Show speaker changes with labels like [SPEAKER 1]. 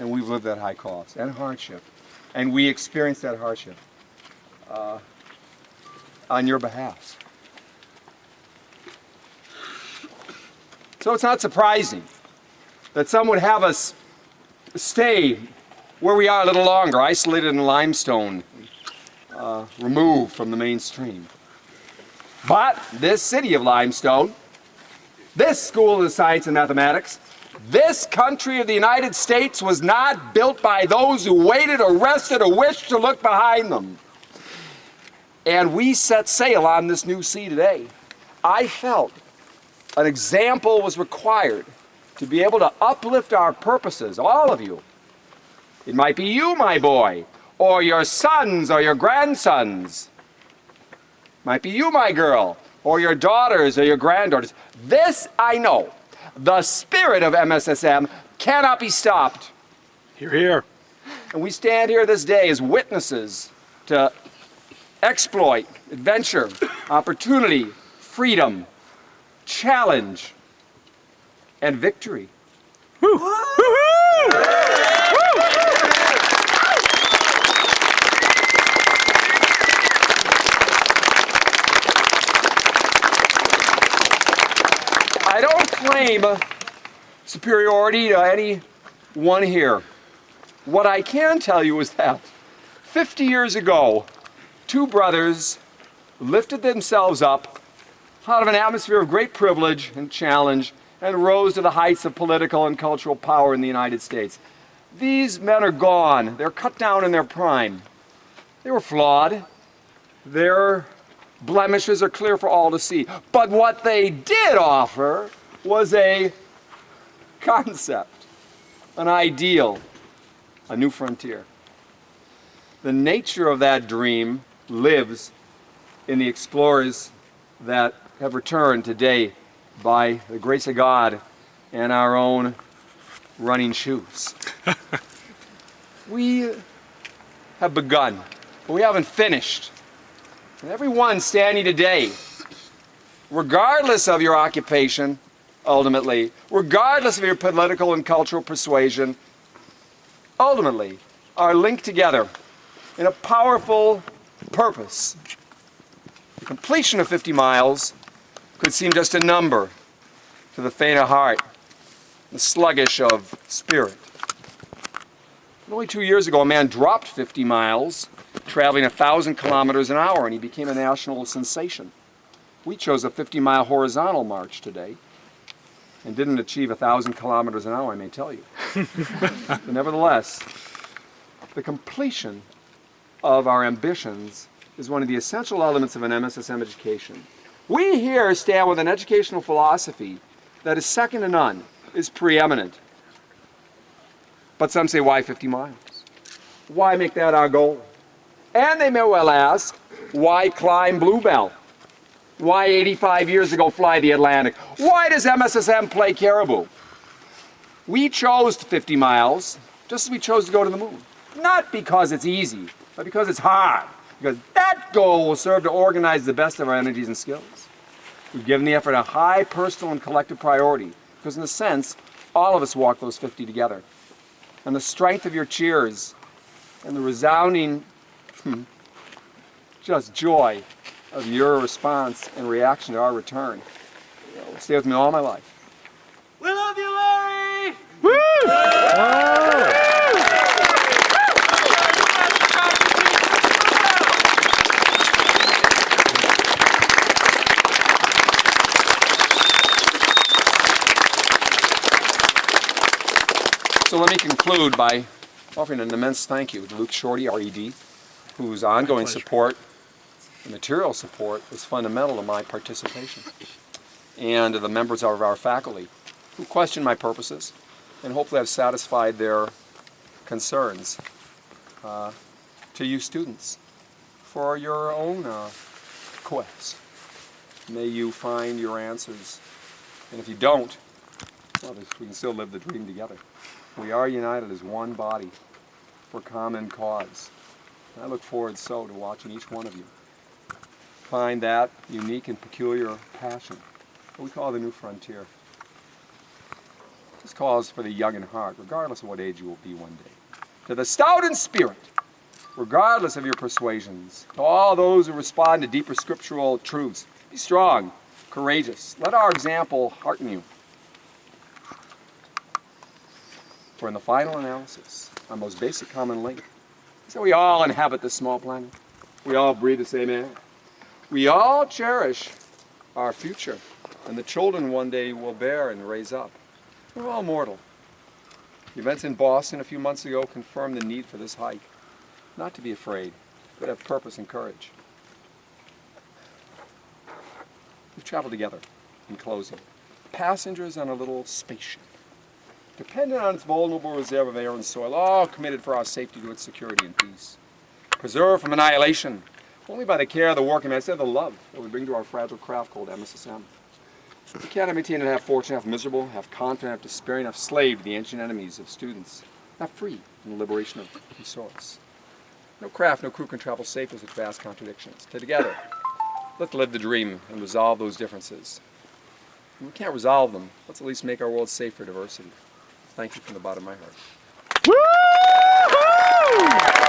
[SPEAKER 1] And we've lived that high cost and hardship. And we experienced that hardship on your behalf. So it's not surprising that some would have us stay where we are a little longer, isolated in limestone, removed from the mainstream. But this city of limestone, this School of Science and Mathematics, this country of the United States was not built by those who waited or rested or wished to look behind them. And we set sail on this new sea today. I felt an example was required to be able to uplift our purposes, all of you. It might be you, my boy, or your sons or your grandsons. It might be you, my girl, or your daughters or your granddaughters. This I know. The spirit of MSSM cannot be stopped.
[SPEAKER 2] Hear, hear.
[SPEAKER 1] And we stand here this day as witnesses to exploit, adventure, opportunity, freedom, challenge, and victory.
[SPEAKER 2] Woo! Woo-hoo!
[SPEAKER 1] I don't claim superiority to anyone here. What I can tell you is that 50 years ago, two brothers lifted themselves up out of an atmosphere of great privilege and challenge and rose to the heights of political and cultural power in the United States. These men are gone. They're cut down in their prime. They were flawed. Their blemishes are clear for all to see. But what they did offer was a concept, an ideal, a new frontier. The nature of that dream lives in the explorers that have returned today by the grace of God and our own running shoes. We have begun, but we haven't finished. And everyone standing today, regardless of your occupation, ultimately, regardless of your political and cultural persuasion, ultimately are linked together in a powerful purpose. The completion of 50 miles could seem just a number to the faint of heart, the sluggish of spirit. But only 2 years ago, a man dropped 50 miles, traveling 1,000 kilometers an hour, and he became a national sensation. We chose a 50-mile horizontal march today and didn't achieve 1,000 kilometers an hour, I may tell you. But nevertheless, the completion of our ambitions is one of the essential elements of an MSSM education. We here stand with an educational philosophy that is second to none, is preeminent. But some say, why 50 miles? Why make that our goal? And they may well ask, why climb Bluebell? Why 85 years ago fly the Atlantic? Why does MSSM play caribou? We chose 50 miles just as we chose to go to the moon. Not because it's easy, but because it's hard. Because that goal will serve to organize the best of our energies and skills. We've given the effort a high personal and collective priority, because in a sense, all of us walk those 50 together. And the strength of your cheers and the resounding just joy of your response and reaction to our return will stay with me all my life.
[SPEAKER 3] We love you, Larry!
[SPEAKER 2] Woo!
[SPEAKER 1] So let me conclude by offering an immense thank you to Luke Shorty, our ED, whose ongoing support and material support was fundamental to my participation, and to the members of our faculty who questioned my purposes and hopefully have satisfied their concerns, to you students for your own quest. May you find your answers, and if you don't, well, we can still live the dream together. We are united as one body for common cause. And I look forward so to watching each one of you find that unique and peculiar passion, what we call the new frontier. This calls for the young in heart, regardless of what age you will be one day. To the stout in spirit, regardless of your persuasions. To all those who respond to deeper scriptural truths, be strong, courageous. Let our example hearten you. For in the final analysis, our most basic common link is that we all inhabit this small planet. We all breathe the same air. We all cherish our future and the children one day will bear and raise up. We're all mortal. The events in Boston a few months ago confirmed the need for this hike. Not to be afraid, but have purpose and courage. We've traveled together, in closing. Passengers on a little spaceship, dependent on its vulnerable reserve of air and soil, all committed for our safety to its security and peace. Preserved from annihilation, only by the care of the working man, instead of the love that we bring to our fragile craft called MSSM. We cannot maintain it half fortunate, half miserable, half confident, half despairing, half slave to the ancient enemies of students, not free in the liberation of resource. No craft, no crew can travel safe with such vast contradictions. Together, let's live the dream and resolve those differences. If we can't resolve them, let's at least make our world safe for diversity. Thank you from the bottom of my heart.
[SPEAKER 2] Woo!